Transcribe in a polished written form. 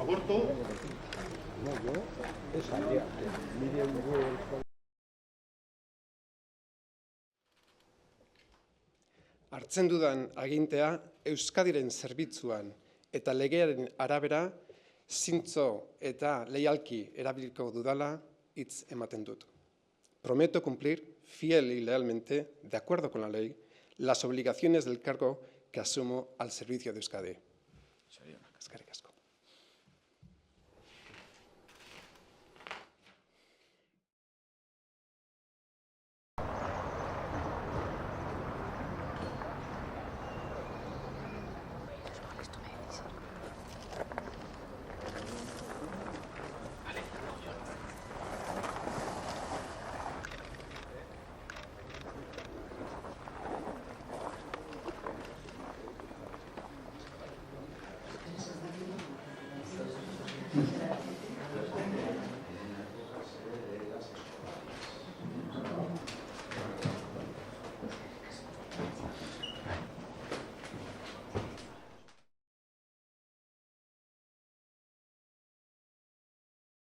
aborto. Hartzen dudan agintea Euskadiren zerbitzuan eta legearen arabera zintzo eta leialki erabiliko dudala hitz ematen dut. Prometo cumplir fiel y lealmente, de acuerdo con la ley, las obligaciones del cargo que asumo al servicio de Euskadi. Eskerrik asko.